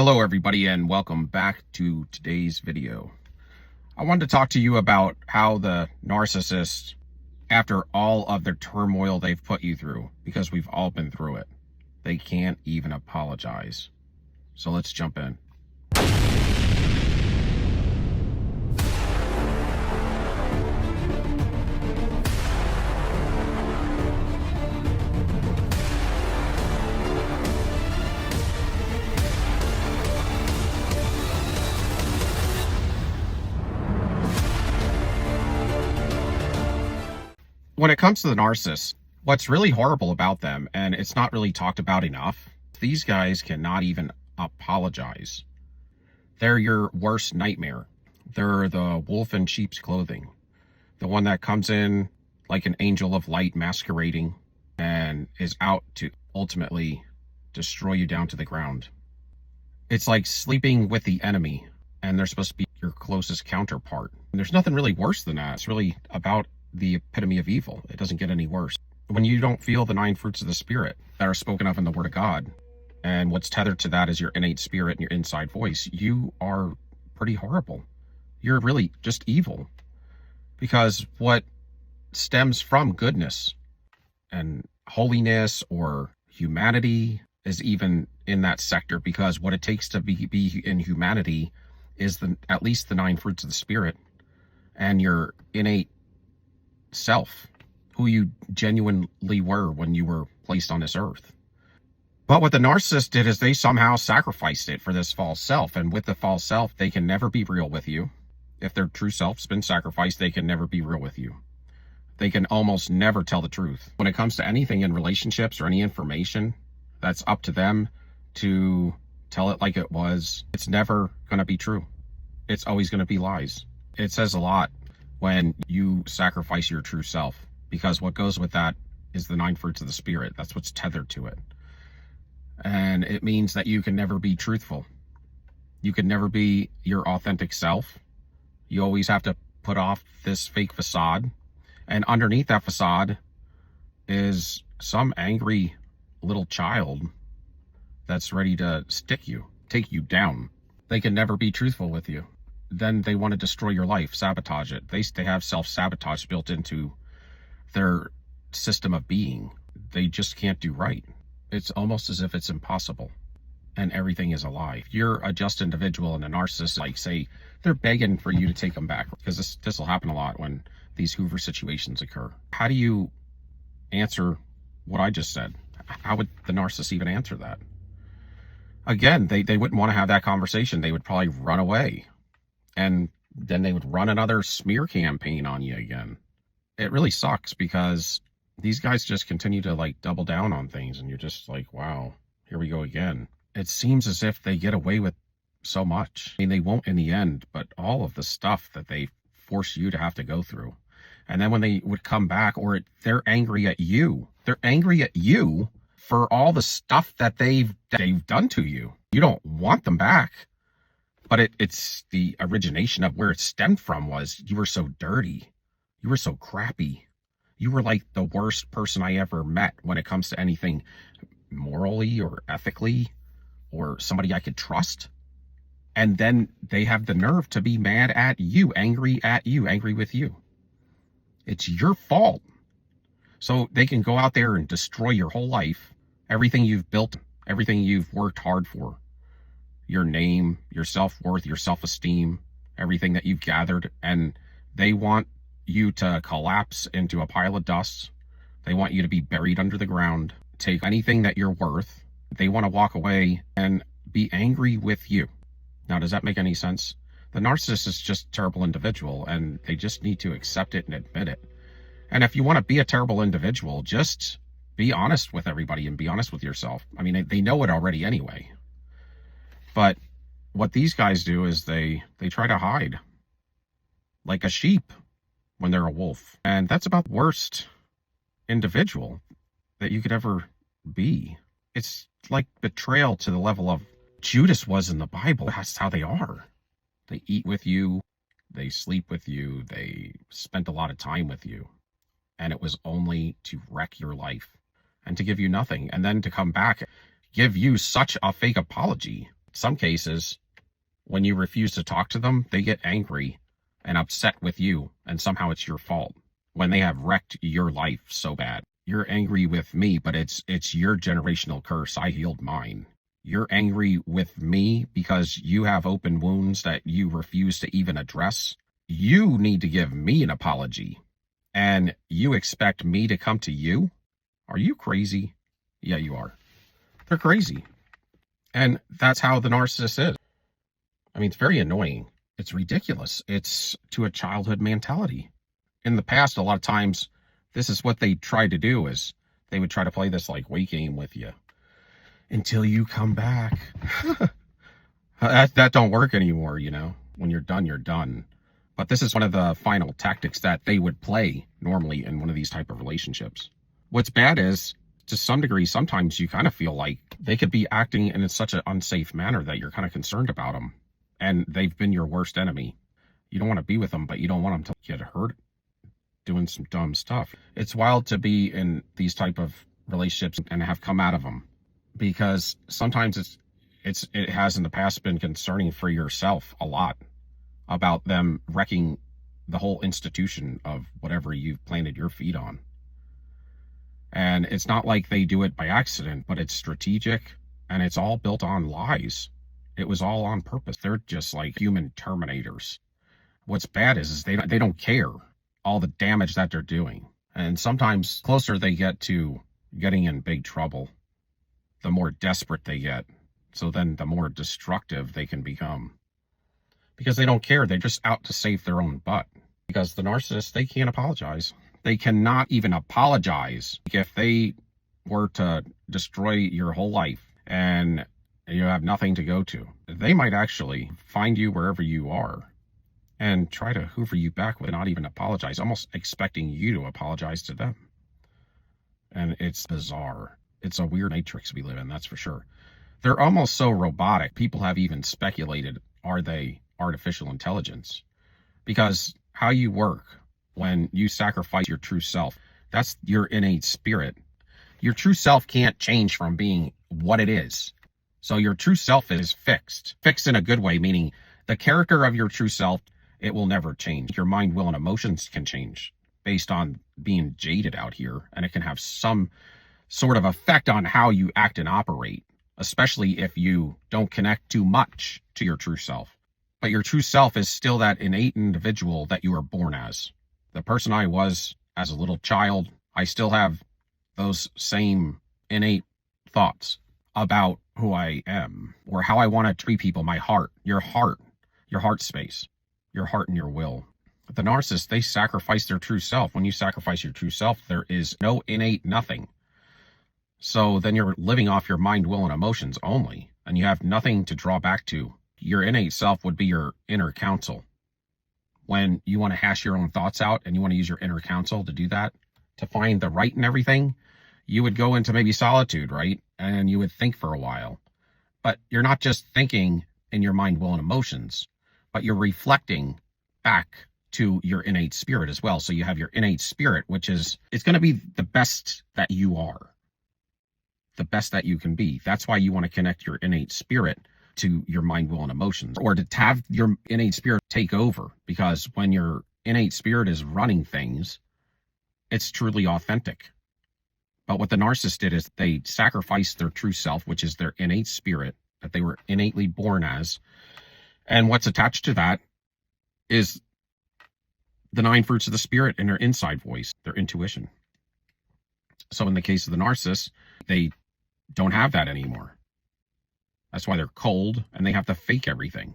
Hello everybody and welcome back to today's video. I wanted to talk to you about how the narcissists, after all of the turmoil they've put you through, because we've all been through it, they can't even apologize. So let's jump in. When it comes to the narcissists, what's really horrible about them, and it's not really talked about enough, these guys cannot even apologize. They're your worst nightmare. They're the wolf in sheep's clothing. The one that comes in like an angel of light masquerading and is out to ultimately destroy you down to the ground. It's like sleeping with the enemy, and they're supposed to be your closest counterpart. And there's nothing really worse than that. It's really about the epitome of evil. It doesn't get any worse. When you don't feel the 9 fruits of the Spirit that are spoken of in the Word of God, and what's tethered to that is your innate spirit and your inside voice, you are pretty horrible. You're really just evil. Because what stems from goodness and holiness or humanity is even in that sector, because what it takes to be in humanity is at least the 9 fruits of the Spirit and your innate self, who you genuinely were when you were placed on this earth. But what the narcissist did is they somehow sacrificed it for this false self, and with the false self they can never be real with you. If their true self's been sacrificed, they can never be real with you. They can almost never tell the truth. When it comes to anything in relationships or any information, that's up to them to tell it like it was. It's never going to be true. It's always going to be lies. It says a lot when you sacrifice your true self, because what goes with that is the 9 fruits of the Spirit. That's what's tethered to it. And it means that you can never be truthful. You can never be your authentic self. You always have to put off this fake facade. And underneath that facade is some angry little child that's ready to stick you, take you down. They can never be truthful with you. Then they want to destroy your life, sabotage it. They have self-sabotage built into their system of being. They just can't do right. It's almost as if it's impossible, and everything is a lie. If you're a just individual and a narcissist, like, say, they're begging for you to take them back, because this will happen a lot when these Hoover situations occur. How do you answer what I just said? How would the narcissist even answer that? Again, they wouldn't want to have that conversation. They would probably run away. And then they would run another smear campaign on you again. It really sucks, because these guys just continue to like double down on things, and you're just like, wow, here we go again. It seems as if they get away with so much. I mean, they won't in the end, but all of the stuff that they force you to have to go through. And then when they would come back, or they're angry at you. They're angry at you for all the stuff that they've done to you. You don't want them back. But it's the origination of where it stemmed from was you were so dirty. You were so crappy. You were like the worst person I ever met when it comes to anything morally or ethically, or somebody I could trust. And then they have the nerve to be mad at you, angry with you. It's your fault. So they can go out there and destroy your whole life, everything you've built, everything you've worked hard for. Your name, your self-worth, your self-esteem, everything that you've gathered, and they want you to collapse into a pile of dust. They want you to be buried under the ground, take anything that you're worth. They want to walk away and be angry with you. Now, does that make any sense? The narcissist is just a terrible individual, and they just need to accept it and admit it. And if you want to be a terrible individual, just be honest with everybody and be honest with yourself. I mean, they know it already anyway. But what these guys do is they try to hide like a sheep when they're a wolf. And that's about the worst individual that you could ever be. It's like betrayal to the level of Judas was in the Bible. That's how they are. They eat with you. They sleep with you. They spent a lot of time with you. And it was only to wreck your life and to give you nothing. And then to come back, give you such a fake apology. Some cases, when you refuse to talk to them, they get angry and upset with you, and somehow it's your fault when they have wrecked your life so bad. You're angry with me, but it's your generational curse. I healed mine. You're angry with me because you have open wounds that you refuse to even address. You need to give me an apology, and you expect me to come to you? Are you crazy? Yeah, you are. They're crazy. And that's how the narcissist is. I mean, it's very annoying. It's ridiculous. It's to a childhood mentality. In the past, a lot of times, this is what they tried to do, is they would try to play this like wait game with you until you come back. that don't work anymore, you know. When you're done, you're done. But this is one of the final tactics that they would play normally in one of these type of relationships. What's bad is, to some degree, sometimes you kind of feel like they could be acting in such an unsafe manner that you're kind of concerned about them. And they've been your worst enemy. You don't want to be with them, but you don't want them to get hurt doing some dumb stuff. It's wild to be in these type of relationships and have come out of them, because sometimes it has in the past been concerning for yourself a lot about them wrecking the whole institution of whatever you've planted your feet on. And it's not like they do it by accident, but it's strategic, and it's all built on lies. It was all on purpose. They're just like human terminators. What's bad is they don't care all the damage that they're doing. And sometimes closer they get to getting in big trouble, the more desperate they get. So then the more destructive they can become. Because they don't care. They're just out to save their own butt. Because the narcissists, they can't apologize. They cannot even apologize. If they were to destroy your whole life and you have nothing to go to, they might actually find you wherever you are and try to hoover you back with not even apologize, almost expecting you to apologize to them. And it's bizarre. It's a weird matrix we live in, that's for sure. They're almost so robotic. People have even speculated, are they artificial intelligence? Because how you work when you sacrifice your true self, that's your innate spirit. Your true self can't change from being what it is. So your true self is fixed. Fixed in a good way, meaning the character of your true self, it will never change. Your mind, will, and emotions can change based on being jaded out here, and it can have some sort of effect on how you act and operate, especially if you don't connect too much to your true self. But your true self is still that innate individual that you were born as. The person I was as a little child, I still have those same innate thoughts about who I am or how I want to treat people. My heart, your heart space, your heart and your will. The narcissist, they sacrifice their true self. When you sacrifice your true self, there is no innate nothing. So then you're living off your mind, will, and emotions only, and you have nothing to draw back to. Your innate self would be your inner counsel. When you want to hash your own thoughts out and you want to use your inner counsel to do that, to find the right in everything, you would go into maybe solitude, right? And you would think for a while. But you're not just thinking in your mind, will, and emotions, but you're reflecting back to your innate spirit as well. So you have your innate spirit, which is, it's going to be the best that you are, the best that you can be. That's why you want to connect your innate spirit to your mind, will, and emotions, or to have your innate spirit take over. Because when your innate spirit is running things, it's truly authentic. But what the narcissist did is they sacrificed their true self, which is their innate spirit that they were innately born as. And what's attached to that is the 9 fruits of the spirit and their inside voice, their intuition. So in the case of the narcissist, they don't have that anymore. That's why they're cold and they have to fake everything.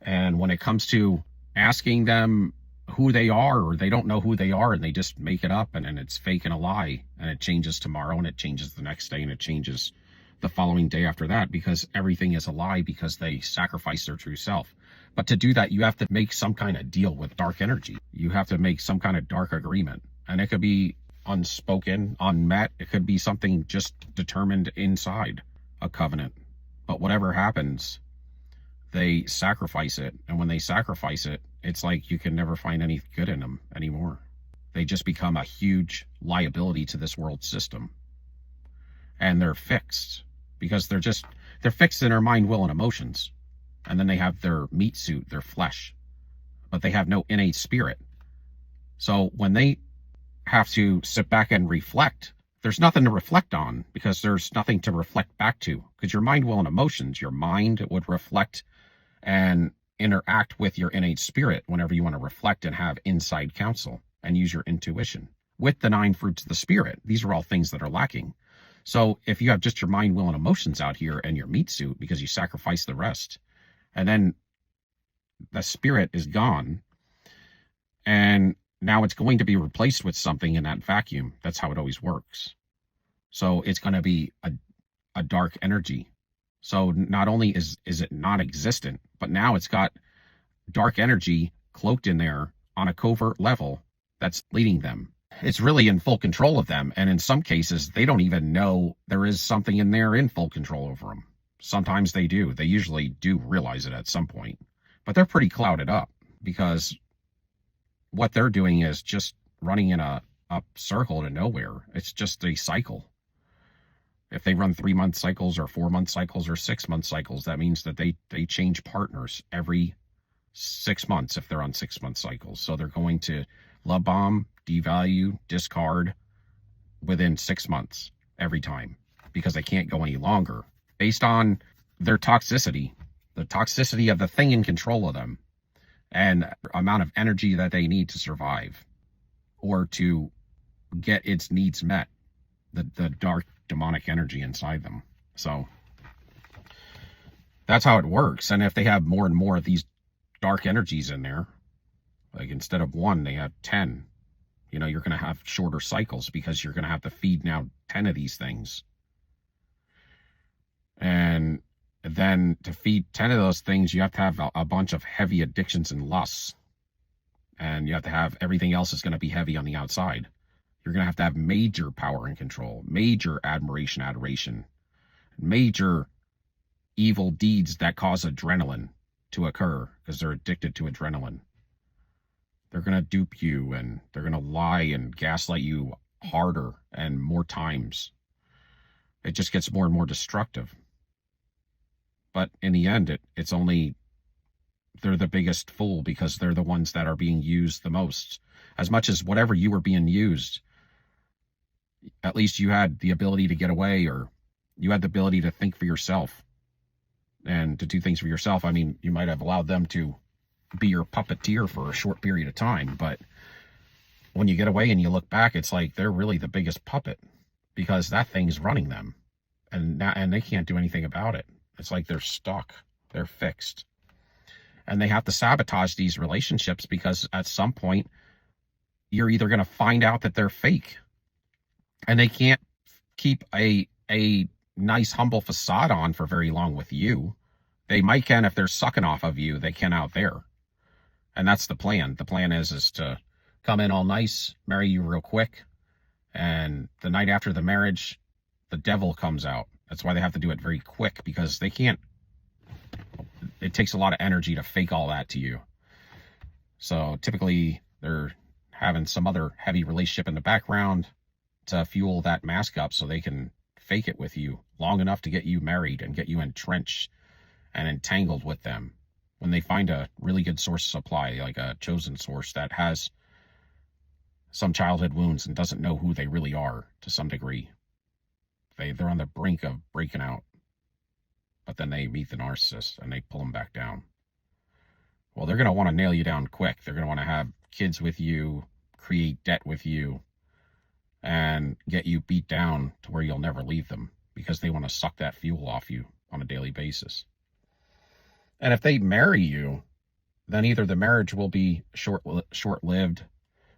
And when it comes to asking them who they are, or they don't know who they are and they just make it up, and it's fake and a lie, and it changes tomorrow and it changes the next day and it changes the following day after that, because everything is a lie, because they sacrifice their true self. But to do that, you have to make some kind of deal with dark energy. You have to make some kind of dark agreement, and it could be unspoken, unmet. It could be something just determined inside a covenant. But whatever happens, they sacrifice it. And when they sacrifice it, it's like you can never find any good in them anymore. They just become a huge liability to this world system. And they're fixed because they're just They're fixed in their mind, will, and emotions. And then they have their meat suit, their flesh, but they have no innate spirit. So when they have to sit back and reflect, there's nothing to reflect on because there's nothing to reflect back to. Because your mind, will, and emotions, your mind would reflect and interact with your innate spirit whenever you want to reflect and have inside counsel and use your intuition. With the 9 fruits of the spirit, these are all things that are lacking. So if you have just your mind, will, and emotions out here and your meat suit because you sacrifice the rest, and then the spirit is gone, and now it's going to be replaced with something in that vacuum. That's how it always works. So it's going to be a dark energy. So not only is it non-existent, but now it's got dark energy cloaked in there on a covert level that's leading them. It's really in full control of them. And in some cases, they don't even know there is something in there in full control over them. Sometimes they do. They usually do realize it at some point. But they're pretty clouded up because what they're doing is just running in a circle to nowhere. It's just a cycle. If they run 3-month cycles or 4-month cycles or 6-month cycles, that means that they change partners every 6 months if they're on 6-month cycles. So they're going to love bomb, devalue, discard within 6 months every time because they can't go any longer based on their toxicity, the toxicity of the thing in control of them and amount of energy that they need to survive or to get its needs met, the dark demonic energy inside them. So that's how it works. And if they have more and more of these dark energies in there, like instead of 1, they have 10, you're going to have shorter cycles because you're going to have to feed now 10 of these things. And then to feed 10 of those things, you have to have a bunch of heavy addictions and lusts. And you have to have everything else is going to be heavy on the outside. You're going to have major power and control, major admiration, adoration, major evil deeds that cause adrenaline to occur because they're addicted to adrenaline. They're going to dupe you and they're going to lie and gaslight you harder and more times. It just gets more and more destructive. But in the end, it's only, they're the biggest fool because they're the ones that are being used the most. As much as whatever you were being used, at least you had the ability to get away, or you had the ability to think for yourself and to do things for yourself. I mean, you might have allowed them to be your puppeteer for a short period of time, but when you get away and you look back, it's like they're really the biggest puppet because that thing's running them and they can't do anything about it. It's like they're stuck, they're fixed, and they have to sabotage these relationships because at some point you're either going to find out that they're fake and they can't keep a nice humble facade on for very long with you. They might can if they're sucking off of you, they can out there. And that's the plan. The plan is to come in all nice, marry you real quick, and the night after the marriage, the devil comes out. That's why they have to do it very quick because they can't, it takes a lot of energy to fake all that to you. So typically they're having some other heavy relationship in the background to fuel that mask up so they can fake it with you long enough to get you married and get you entrenched and entangled with them. When they find a really good source of supply, like a chosen source that has some childhood wounds and doesn't know who they really are to some degree, they're on the brink of breaking out. But then they meet the narcissist and they pull them back down. Well, they're going to want to nail you down quick. They're going to want to have kids with you, create debt with you, and get you beat down to where you'll never leave them because they want to suck that fuel off you on a daily basis. And if they marry you, then either the marriage will be short-lived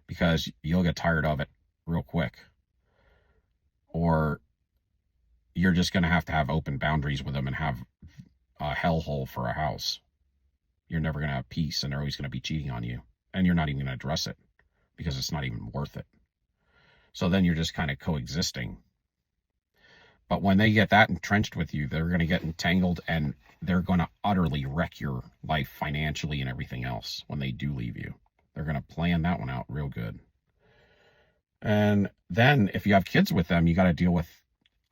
because you'll get tired of it real quick, or you're just going to have open boundaries with them and have a hellhole for a house. You're never going to have peace, and they're always going to be cheating on you, and you're not even going to address it because it's not even worth it. So then you're just kind of coexisting. But when they get that entrenched with you, they're going to get entangled, and they're going to utterly wreck your life financially and everything else when they do leave you. They're going to plan that one out real good. And then if you have kids with them, you got to deal with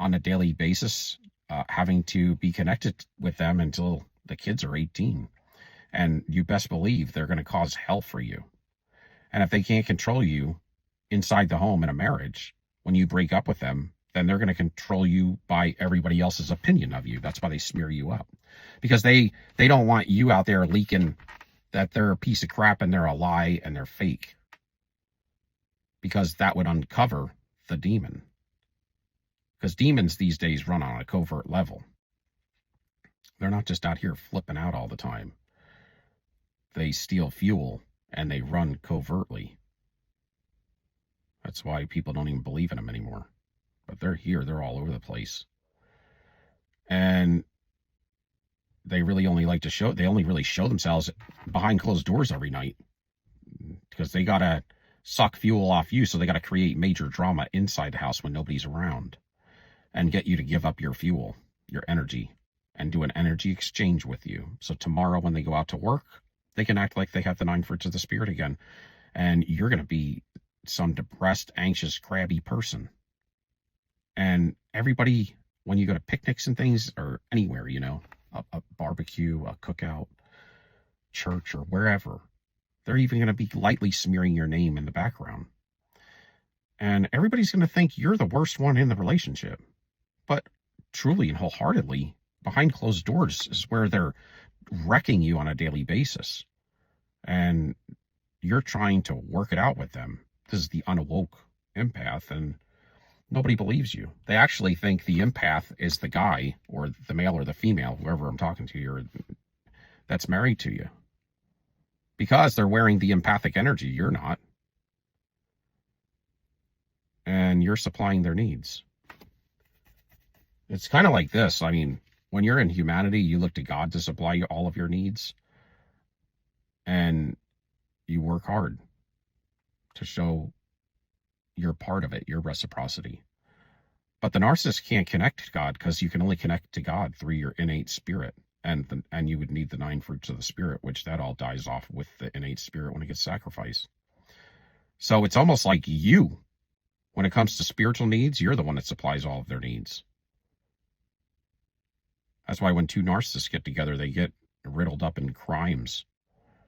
on a daily basis having to be connected with them until the kids are 18. And you best believe they're going to cause hell for you. And if they can't control you inside the home in a marriage, when you break up with them, then they're going to control you by everybody else's opinion of you. That's why they smear you up. Because they don't want you out there leaking that they're a piece of crap and they're a lie and they're fake. Because that would uncover the demon. Because demons these days run on a covert level. They're not just out here flipping out all the time. They steal fuel and they run covertly. That's why people don't even believe in them anymore. But they're here. They're all over the place. And they really only like to show, they only really show themselves behind closed doors every night. Because they got to suck fuel off you, so they got to create major drama inside the house when nobody's around. And get you to give up your fuel, your energy, and do an energy exchange with you. So tomorrow when they go out to work, they can act like they have the 9 fruits of the Spirit again. And you're going to be some depressed, anxious, crabby person. And everybody, when you go to picnics and things, or anywhere, you know, a barbecue, a cookout, church, or wherever, they're even going to be lightly smearing your name in the background. And everybody's going to think you're the worst one in the relationship. But truly and wholeheartedly, behind closed doors is where they're wrecking you on a daily basis. And you're trying to work it out with them. This is the unawoke empath, and nobody believes you. They actually think the empath is the guy, or the male or the female, whoever I'm talking to, or that's married to you. Because they're wearing the empathic energy. You're not. And you're supplying their needs. It's kind of like this. I mean, when you're in humanity, you look to God to supply you all of your needs. And you work hard to show your part of it, your reciprocity. But the narcissist can't connect to God because you can only connect to God through your innate spirit. And you would need the 9 fruits of the Spirit, which that all dies off with the innate spirit when it gets sacrificed. So it's almost like you, when it comes to spiritual needs, you're the one that supplies all of their needs. That's why when 2 narcissists get together, they get riddled up in crimes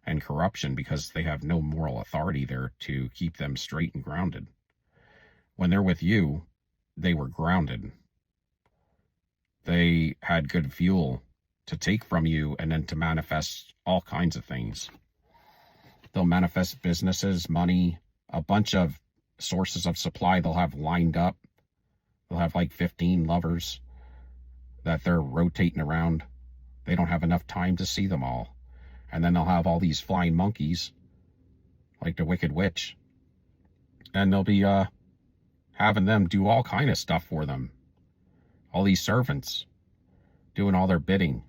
and corruption because they have no moral authority there to keep them straight and grounded. When they're with you, they were grounded. They had good fuel to take from you and then to manifest all kinds of things. They'll manifest businesses, money, a bunch of sources of supply they'll have lined up. They'll have like 15 lovers that they're rotating around. They don't have enough time to see them all. And then they'll have all these flying monkeys, like the Wicked Witch. And they'll be having them do all kind of stuff for them. All these servants doing all their bidding.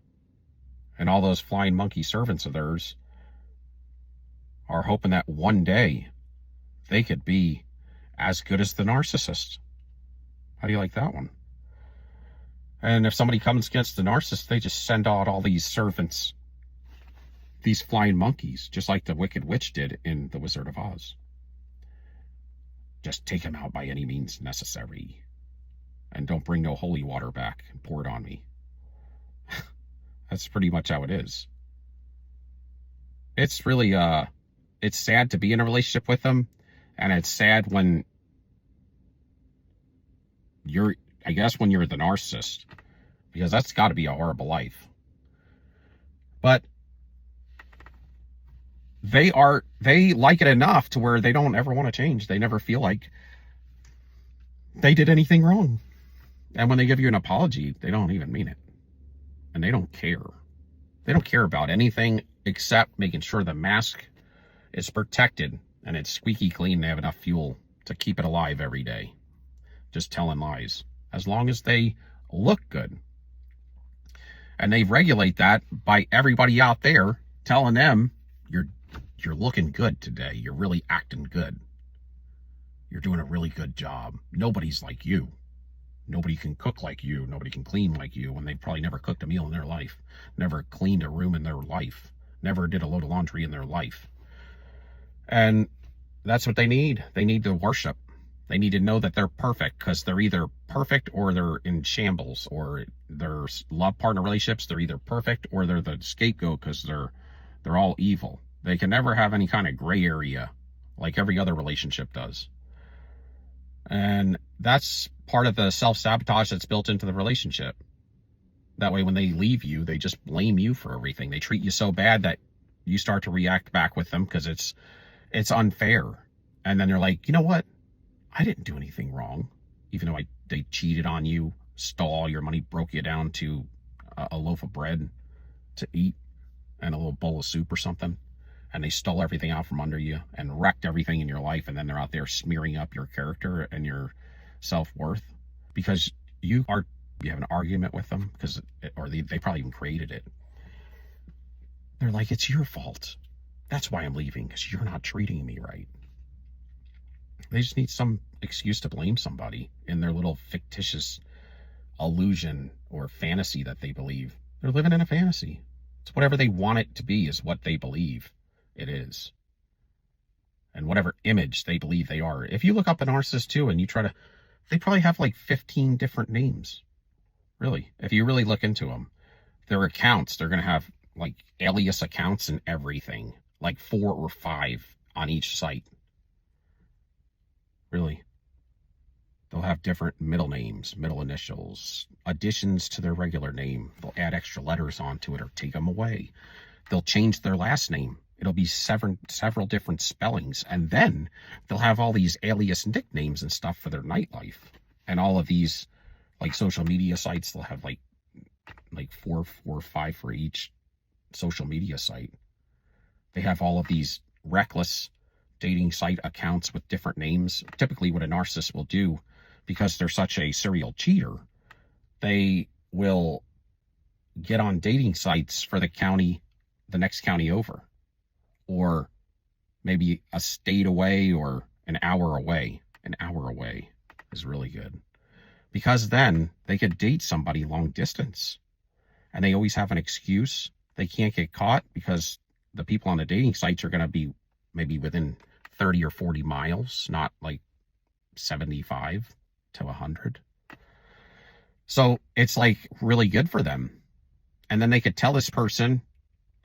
And all those flying monkey servants of theirs are hoping that one day they could be as good as the narcissist. How do you like that one? And if somebody comes against the narcissist, they just send out all these servants, these flying monkeys, just like the Wicked Witch did in The Wizard of Oz. Just take him out by any means necessary. And don't bring no holy water back and pour it on me. That's pretty much how it is. It's really, it's sad to be in a relationship with them. And it's sad when I guess when you're the narcissist, because that's got to be a horrible life. But they like it enough to where they don't ever want to change. They never feel like they did anything wrong. And when they give you an apology, they don't even mean it. And they don't care. They don't care about anything except making sure the mask is protected and it's squeaky clean. They have enough fuel to keep it alive every day. Just telling lies. As long as they look good. And they regulate that by everybody out there telling them, you're looking good today. You're really acting good. You're doing a really good job. Nobody's like you. Nobody can cook like you. Nobody can clean like you when they've probably never cooked a meal in their life. Never cleaned a room in their life. Never did a load of laundry in their life. And that's what they need. They need to worship. They need to know that they're perfect, because they're either perfect or they're in shambles, or their love partner relationships, they're either perfect or they're the scapegoat because they're all evil. They can never have any kind of gray area like every other relationship does. And that's part of the self-sabotage that's built into the relationship. That way, when they leave you, they just blame you for everything. They treat you so bad that you start to react back with them because it's unfair. And then they're like, you know what? I didn't do anything wrong. Even though they cheated on you, stole all your money, broke you down to a loaf of bread to eat and a little bowl of soup or something. And they stole everything out from under you and wrecked everything in your life. And then they're out there smearing up your character and your self-worth because you have an argument with them, or they probably even created it. They're like, it's your fault. That's why I'm leaving, because you're not treating me right. They just need some excuse to blame somebody in their little fictitious illusion or fantasy that they believe. They're living in a fantasy. It's whatever they want it to be is what they believe it is. And whatever image they believe they are. If you look up a narcissist too and you they probably have like 15 different names. Really. If you really look into them. Their accounts, they're going to have like alias accounts and everything. Like 4 or 5 on each site. Really. They'll have different middle names, middle initials, additions to their regular name. They'll add extra letters onto it or take them away. They'll change their last name. It'll be several different spellings. And then they'll have all these alias nicknames and stuff for their nightlife. And all of these, like social media sites, they'll have like 4 or 5 for each social media site. They have all of these reckless dating site accounts with different names. Typically what a narcissist will do, because they're such a serial cheater, they will get on dating sites for the next county over, or maybe a state away or an hour away. An hour away is really good, because then they could date somebody long distance, and they always have an excuse. They can't get caught because the people on the dating sites are going to be maybe within 30 or 40 miles, not like 75 to 100. So it's like really good for them. And then they could tell this person,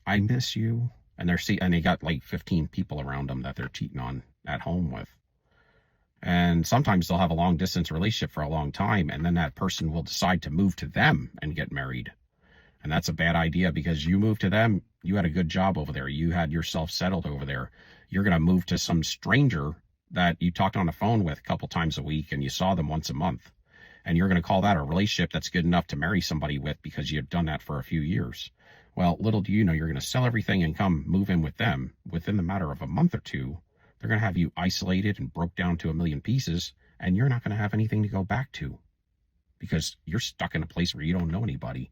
I miss you. And they got like 15 people around them that they're cheating on at home with. And sometimes they'll have a long distance relationship for a long time. And then that person will decide to move to them and get married. And that's a bad idea, because you moved to them. You had a good job over there. You had yourself settled over there. You're going to move to some stranger that you talked on the phone with a couple times a week and you saw them once a month. And you're going to call that a relationship that's good enough to marry somebody with because you've done that for a few years. Well, little do you know, you're going to sell everything and come move in with them. Within the matter of a month or two, they're going to have you isolated and broke down to a million pieces, and you're not going to have anything to go back to because you're stuck in a place where you don't know anybody.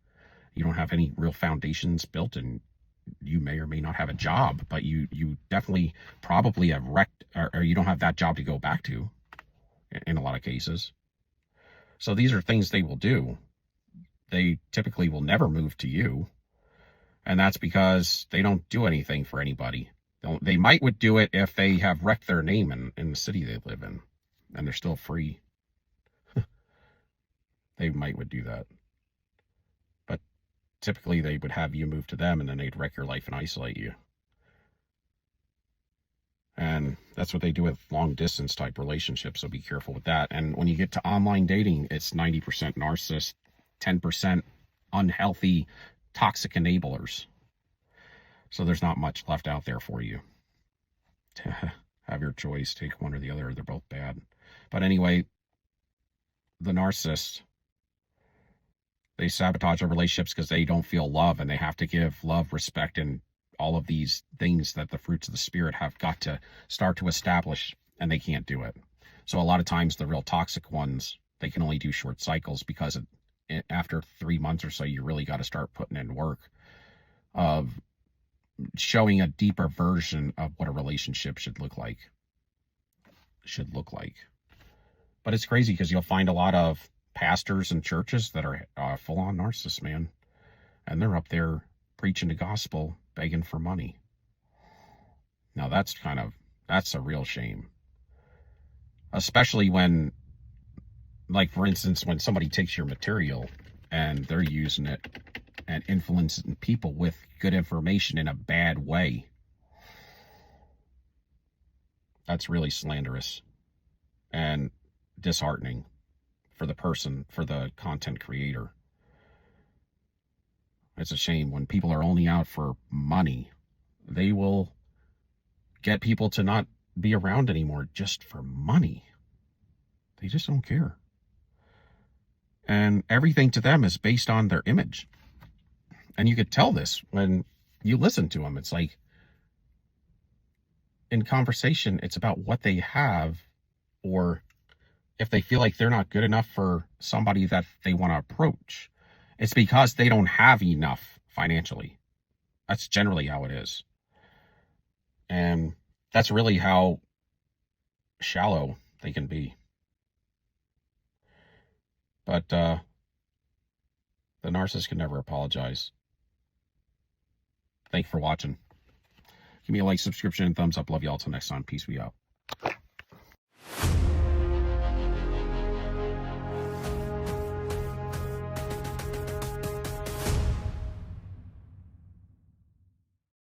You don't have any real foundations built, and you may or may not have a job, but you definitely probably have wrecked, or you don't have that job to go back to in a lot of cases. So these are things they will do. They typically will never move to you. And that's because they don't do anything for anybody. They might would do it if they have wrecked their name in the city they live in and they're still free. They might would do that. But typically they would have you move to them and then they'd wreck your life and isolate you. And that's what they do with long distance type relationships. So be careful with that. And when you get to online dating, it's 90% narcissist, 10% unhealthy, toxic enablers. So there's not much left out there for you. Have your choice. Take one or the other. They're both bad. But anyway, the narcissists, they sabotage their relationships because they don't feel love, and they have to give love, respect, and all of these things that the fruits of the spirit have got to start to establish, and they can't do it. So a lot of times the real toxic ones, they can only do short cycles, because after 3 months or so, you really got to start putting in work of showing a deeper version of what a relationship should look like. But it's crazy because you'll find a lot of pastors and churches that are full-on narcissists, man. And they're up there preaching the gospel, begging for money. Now that's a real shame. especially when, like, for instance, when somebody takes your material and they're using it and influencing people with good information in a bad way. That's really slanderous and disheartening for the person, for the content creator. It's a shame when people are only out for money. They will get people to not be around anymore just for money. They just don't care. And everything to them is based on their image. And you could tell this when you listen to them. It's like, in conversation, it's about what they have, or if they feel like they're not good enough for somebody that they want to approach, it's because they don't have enough financially. That's generally how it is. And that's really how shallow they can be. But the narcissist can never apologize. Thank you for watching. Give me a like, subscription, and thumbs up. Love you all. Till next time. Peace. We out.